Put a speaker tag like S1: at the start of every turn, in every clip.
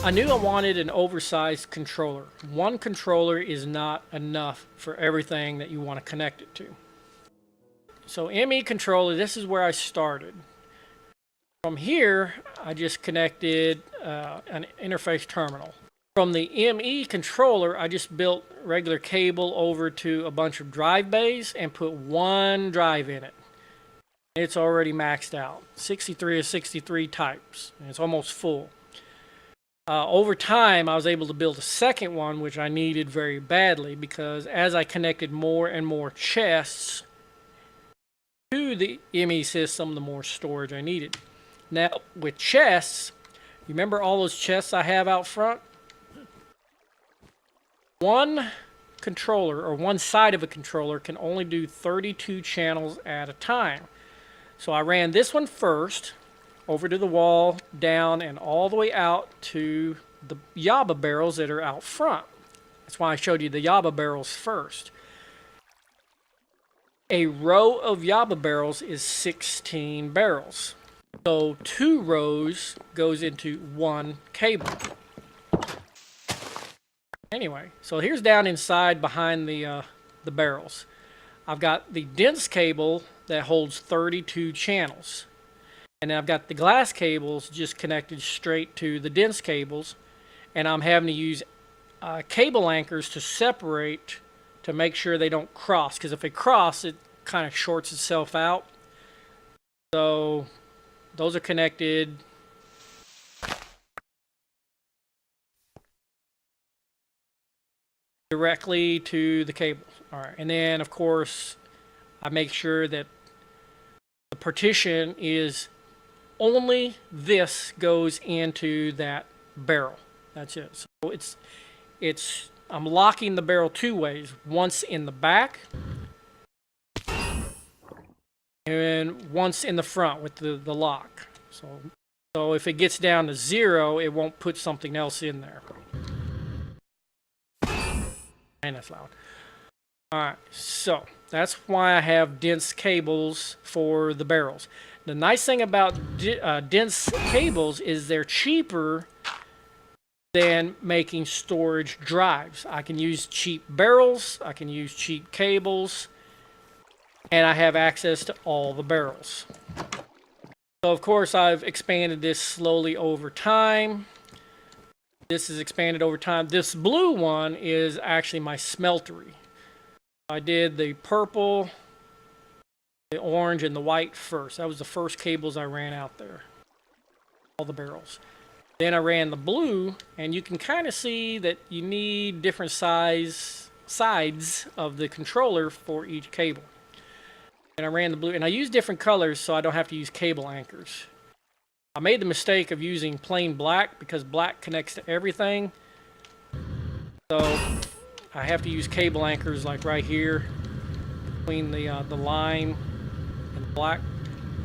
S1: I knew I wanted an oversized controller. One controller is not enough for everything that you want to connect it to. So ME controller, this is where I started. From here, I just connected an interface terminal. From the ME controller, I just built regular cable over to a bunch of drive bays and put one drive in it. It's already maxed out, 63 of 63 types, and it's almost full. Over time, I was able to build a second one, which I needed very badly, because as I connected more and more chests to the ME system, the more storage I needed. Now, with chests, you remember all those chests I have out front? One controller, or one side of a controller, can only do 32 channels at a time. So I ran this one first, over to the wall, down, and all the way out to the Yaba barrels that are out front. That's why I showed you the Yaba barrels first. A row of Yaba barrels is 16 barrels. So 2 rows goes into one cable. Anyway, so here's down inside behind the barrels. I've got the dense cable that holds 32 channels. And I've got the glass cables just connected straight to the dense cables. And I'm having to use cable anchors to separate to make sure they don't cross. Because if they cross, it kind of shorts itself out. So those are connected directly to the cables. All right. And then, of course, I make sure that the partition is only this goes into that barrel. That's it. So I'm locking the barrel 2 ways. Once in the back and once in the front with the lock. So if it gets down to 0, it won't put something else in there. And that's loud. Alright, so that's why I have dense cables for the barrels. The nice thing about dense cables is they're cheaper than making storage drives. I can use cheap barrels, I can use cheap cables, and I have access to all the barrels. So of course I've expanded this slowly over time. This is expanded over time. This blue one is actually my smeltery. I did the purple, the orange, and the white first. That was the first cables I ran out there. All the barrels. Then I ran the blue, and you can kind of see that you need different sides of the controller for each cable. And I ran the blue, and I used different colors so I don't have to use cable anchors. I made the mistake of using plain black because black connects to everything. So I have to use cable anchors like right here between the lime and the black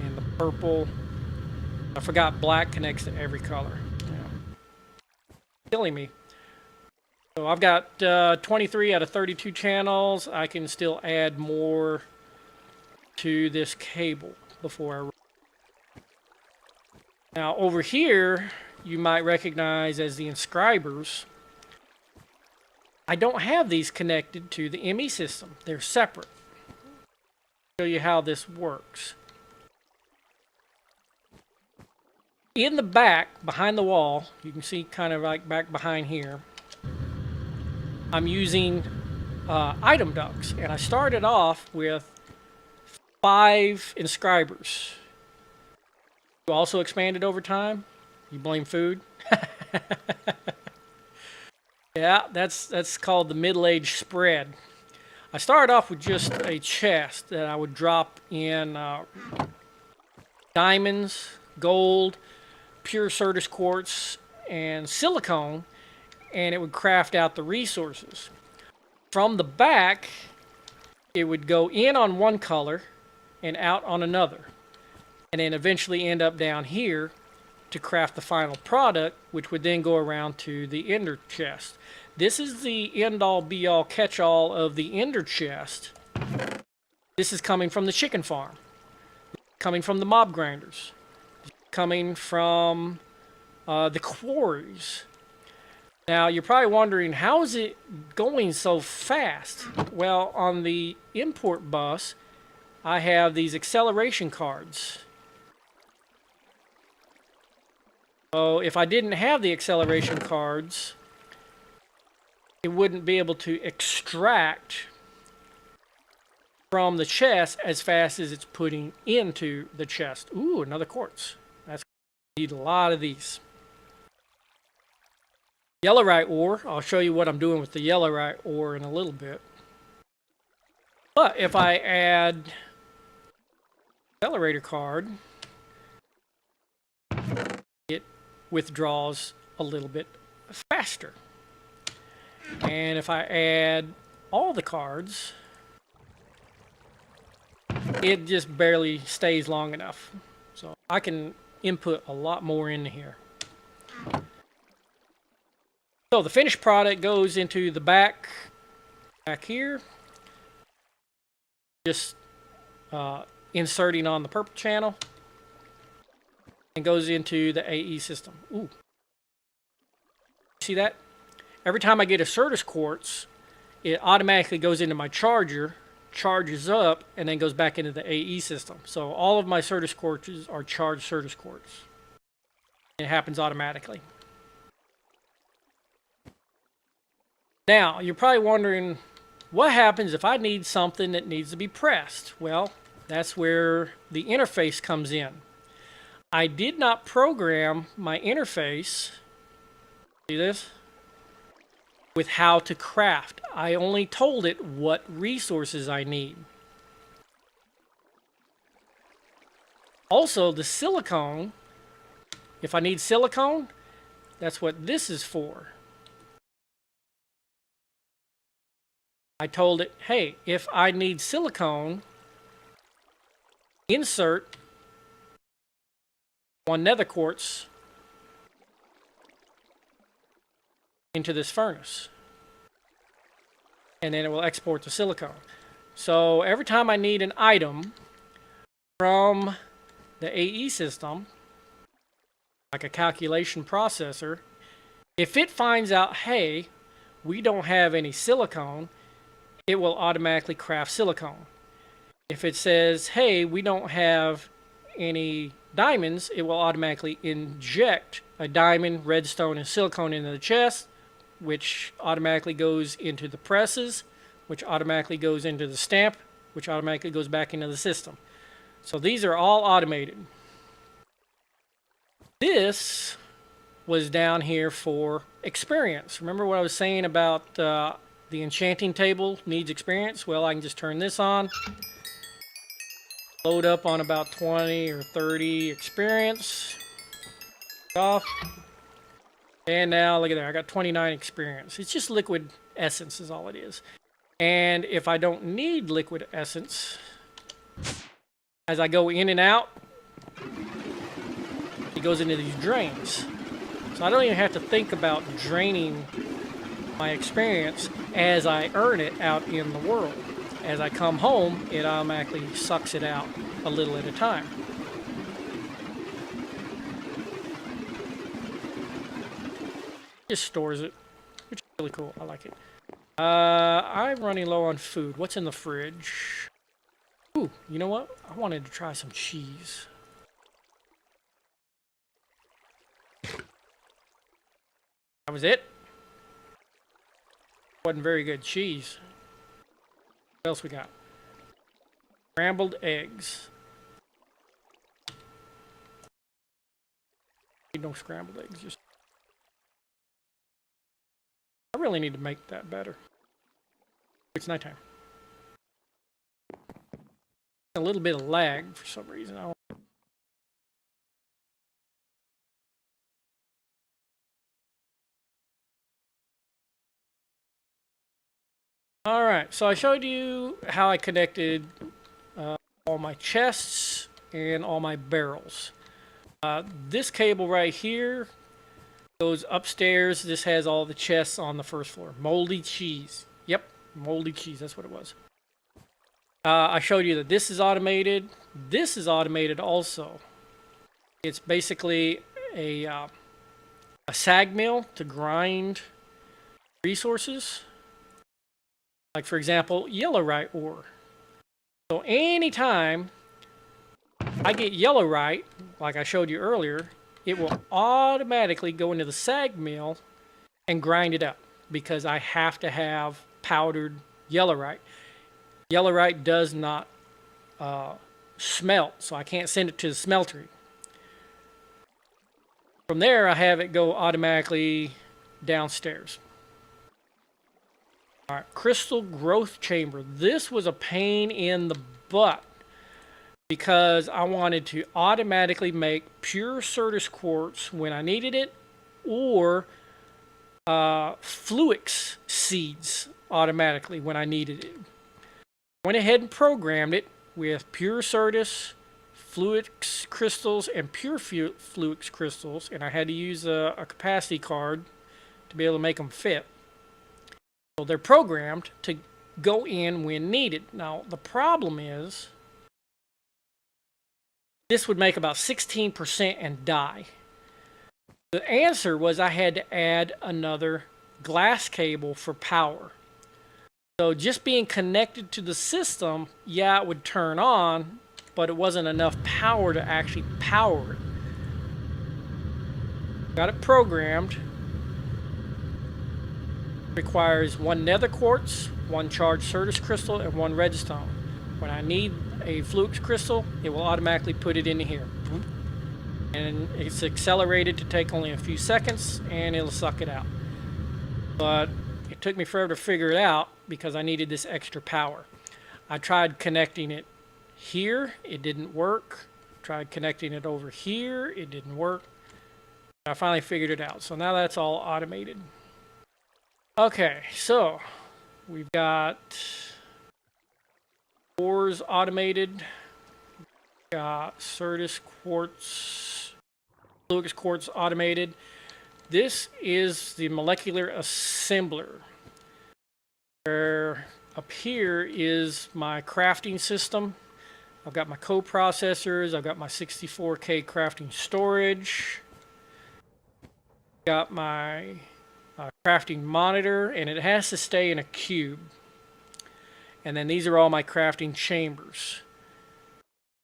S1: and the purple. I forgot black connects to every color. Yeah. Killing me. So I've got 23 out of 32 channels. I can still add more to this cable before I. Now over here, you might recognize as the inscribers. I don't have these connected to the ME system. They're separate. I'll show you how this works. In the back, behind the wall, you can see kind of like back behind here, I'm using item ducts. And I started off with 5 inscribers. You also expanded over time? You blame food? Yeah, that's called the middle-age spread. I started off with just a chest that I would drop in diamonds, gold, pure Certus quartz, and silicone, and it would craft out the resources. From the back, it would go in on one color and out on another, and then eventually end up down here to craft the final product, which would then go around to the ender chest. This is the end-all be-all catch-all of the ender chest. This is coming from the chicken farm, coming from the mob grinders, coming from the quarries, Now, you're probably wondering, how is it going so fast? Well, on the import bus, I have these acceleration cards. So if I didn't have the acceleration cards, it wouldn't be able to extract from the chest as fast as it's putting into the chest. Ooh, another quartz. That's need a lot of these. Yellowite ore. I'll show you what I'm doing with the yellowite ore in a little bit. But if I add accelerator card, it withdraws a little bit faster. And if I add all the cards, it just barely stays long enough. So I can input a lot more into here. So the finished product goes into the back here. Just inserting on the purple channel. And goes into the AE system. Ooh. See that? Every time I get a Certus quartz, it automatically goes into my charger, charges up, and then goes back into the AE system. So all of my Certus quartzes are charged Certus quartz. It happens automatically. Now, you're probably wondering, what happens if I need something that needs to be pressed? Well, that's where the interface comes in. I did not program my interface, see this, with how to craft. I only told it what resources I need. Also, the silicone, if I need silicone, that's what this is for. I told it, hey, if I need silicone, insert one nether quartz into this furnace. And then it will export the silicone. So every time I need an item from the AE system, like a calculation processor, if it finds out, hey, we don't have any silicone, it will automatically craft silicone. If it says, hey, we don't have any diamonds, it will automatically inject a diamond, redstone, and silicone into the chest, which automatically goes into the presses, which automatically goes into the stamp, which automatically goes back into the system. So these are all automated. This was down here for experience. Remember what I was saying about the enchanting table needs experience? Well, I can just turn this on, load up on about 20 or 30 experience, off, and now look at that, I got 29 experience. It's just liquid essence is all it is. And if I don't need liquid essence, as I go in and out, it goes into these drains. So I don't even have to think about draining my experience as I earn it out in the world. As I come home, it automatically sucks it out a little at a time. Just stores it, which is really cool. I like it. I'm running low on food. What's in the fridge? Ooh, you know what? I wanted to try some cheese. That was it. Wasn't very good cheese. What else we got? Scrambled eggs. No scrambled eggs. Just I really need to make that better. It's nighttime. A little bit of lag for some reason. Alright, so I showed you how I connected all my chests and all my barrels. This cable right here goes upstairs. This has all the chests on the first floor. Moldy cheese. Yep, moldy cheese, that's what it was. I showed you that this is automated. This is automated also. It's basically a sag mill to grind resources. Like, for example, yellowite ore. So anytime I get yellowite, like I showed you earlier, it will automatically go into the SAG mill and grind it up because I have to have powdered yellowite. Yellowite does not smelt, so I can't send it to the smeltery. From there, I have it go automatically downstairs. All right, crystal growth chamber. This was a pain in the butt because I wanted to automatically make pure Certus quartz when I needed it, or Fluix seeds automatically when I needed it. Went ahead and programmed it with pure Certus, Fluix crystals, and pure Fluix crystals, and I had to use a capacity card to be able to make them fit. So they're programmed to go in when needed. Now the problem is this would make about 16% and die. The answer was I had to add another glass cable for power. So just being connected to the system, yeah, it would turn on, but it wasn't enough power to actually power it. Got it programmed. Requires 1 nether quartz, 1 charged Certus crystal, and 1 redstone. When I need a Fluix crystal, it will automatically put it into here. And it's accelerated to take only a few seconds, and it'll suck it out. But it took me forever to figure it out because I needed this extra power. I tried connecting it here, it didn't work. Tried connecting it over here, it didn't work. I finally figured it out. So now that's all automated. Okay, so we've got ores automated. Got Certus quartz, Fluix quartz automated. This is the molecular assembler. Where up here is my crafting system. I've got my coprocessors. I've got my 64K crafting storage. Got my crafting monitor, and it has to stay in a cube. And then these are all my crafting chambers.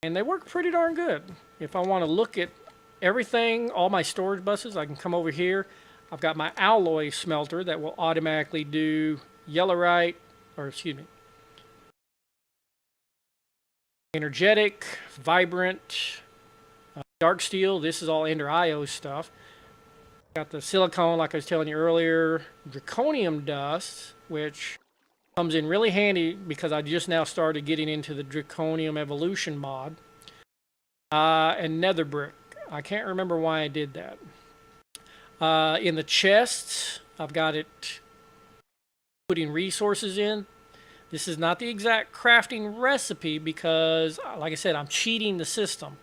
S1: And they work pretty darn good. If I want to look at everything, all my storage buses, I can come over here. I've got my alloy smelter that will automatically do yellowite, or excuse me, energetic, vibrant, dark steel. This is all Ender IO stuff. Got the silicone, like I was telling you earlier, draconium dust, which comes in really handy because I just now started getting into the draconium evolution mod. And nether brick. I can't remember why I did that. In the chests, I've got it putting resources in. This is not the exact crafting recipe because, like I said, I'm cheating the system.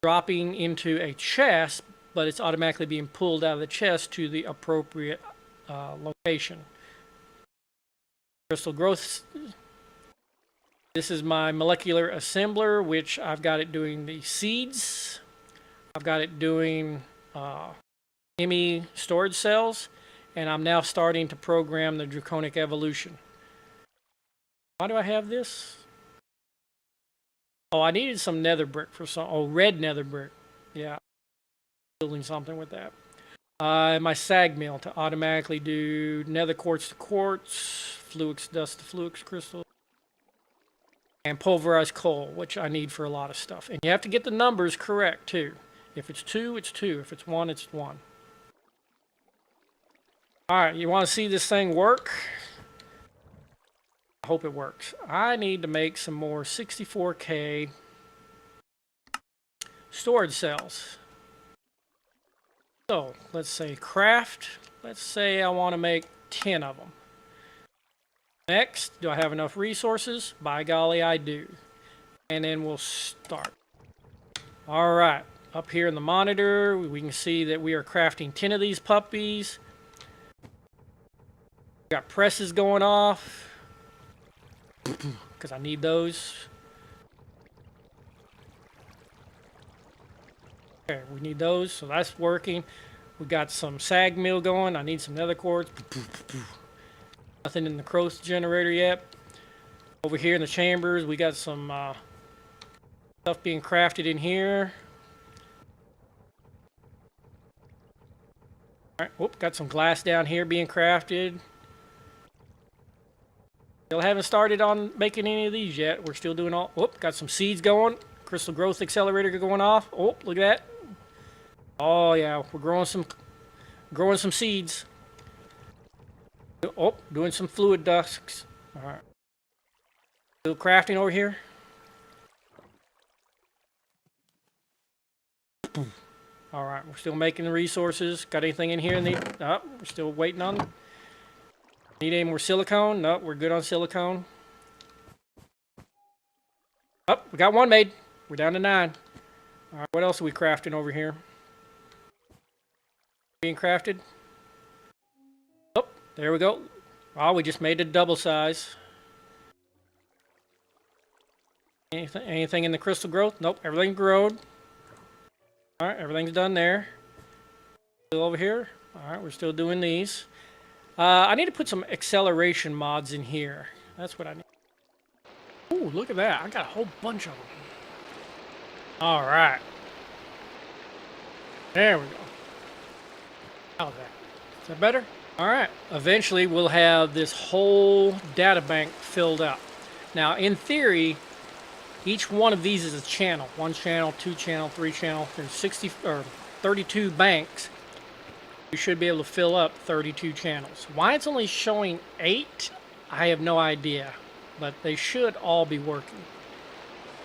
S1: Dropping into a chest, but it's automatically being pulled out of the chest to the appropriate location. Crystal growth. This is my molecular assembler, which I've got it doing the seeds. I've got it doing ME storage cells, and I'm now starting to program the draconic evolution. Why do I have this? Oh, I needed some nether brick for some. Oh, red nether brick. Yeah, building something with that. My SAG mill to automatically do nether quartz to quartz, Fluix dust to Fluix crystal, and pulverized coal, which I need for a lot of stuff. And you have to get the numbers correct too. If it's 2, it's 2. If it's 1, it's 1. All right, you want to see this thing work? I hope it works. I need to make some more 64K storage cells. So let's say craft. Let's say I want to make 10 of them. Next, do I have enough resources? By golly, I do. And then we'll start. All right, up here in the monitor, we can see that we are crafting 10 of these puppies. Got presses going off because I need those. Okay, we need those, so that's working. We got some sag mill going. I need some nether quartz. Nothing in the growth generator yet. Over here in the chambers, we got some stuff being crafted in here. All right, whoop, got some glass down here being crafted. Still haven't started on making any of these yet. We're still doing all. Whoop, got some seeds going. Crystal growth accelerator going off. Oh, look at that. Oh yeah, we're growing some seeds. Oh, doing some fluid dusks. All right. Still crafting over here. All right, we're still making the resources. Got anything in here? Oh, we're still waiting on. Need any more silicone? Nope, we're good on silicone. Oh, we got one made. We're down to 9. All right, what else are we crafting over here? Being crafted. Oh, there we go. Oh, we just made a double size. Anything in the crystal growth? Nope, everything's grown. All right, everything's done there. Still over here. All right, we're still doing these. I need to put some acceleration mods in here. That's what I need. Ooh, look at that. I got a whole bunch of them. All right. There we go. How's that? Is that better? All right. Eventually, we'll have this whole data bank filled up. Now, in theory, each one of these is a channel. 1 channel, 2 channel, 3 channel. There's 60 or 32 banks. You should be able to fill up 32 channels. Why it's only showing 8, I have no idea. But they should all be working.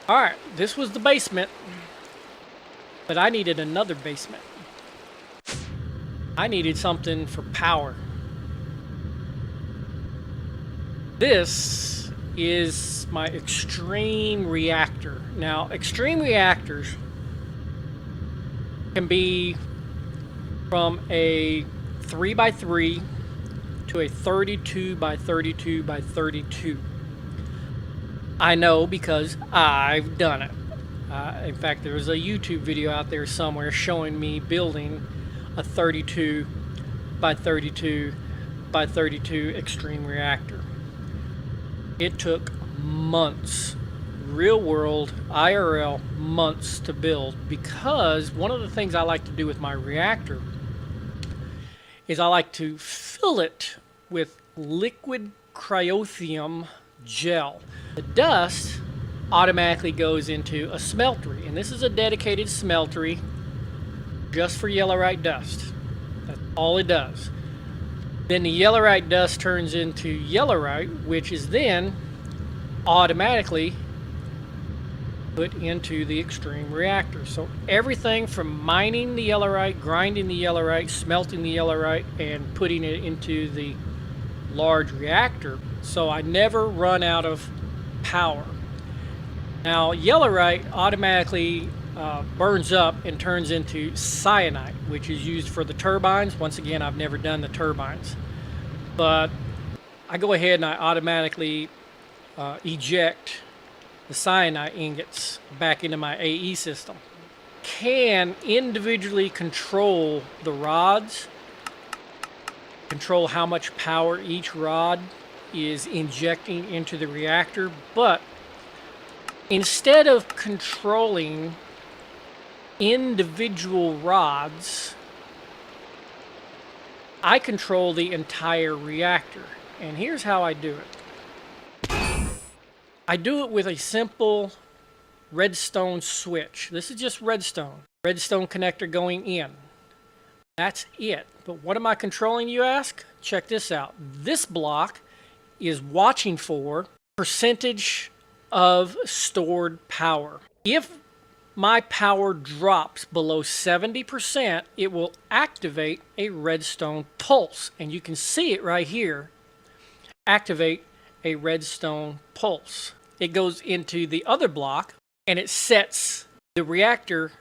S1: Alright, this was the basement. But I needed another basement. I needed something for power. This is my extreme reactor. Now, extreme reactors can be from a 3x3 to a 32x32x32. I know because I've done it. In fact, there's a YouTube video out there somewhere showing me building a 32x32x32 extreme reactor. It took months, real world, IRL, months to build, because one of the things I like to do with my reactor is I like to fill it with liquid cryothium gel. The dust automatically goes into a smeltery, and this is a dedicated smeltery just for yellowite dust. That's all it does. Then the yellowite dust turns into yellowite, which is then automatically put into the extreme reactor. So everything from mining the yellowite, grinding the yellowite, smelting the yellowite, and putting it into the large reactor. So I never run out of power. Now, yellowite automatically burns up and turns into cyanide, which is used for the turbines. Once again, I've never done the turbines, but I go ahead and I automatically eject the cyanide ingots back into my AE system. Can individually control the rods, control how much power each rod is injecting into the reactor, but instead of controlling individual rods, I control the entire reactor. And here's how I do it. I do it with a simple redstone switch. This is just redstone. Redstone connector going in. That's it. But what am I controlling, you ask? Check this out. This block is watching for percentage of stored power. If my power drops below 70%, it will activate a redstone pulse. And you can see it right here. Activate a redstone pulse. It goes into the other block and it sets the reactor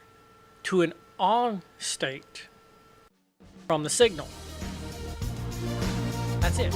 S1: to an on state from the signal. That's it.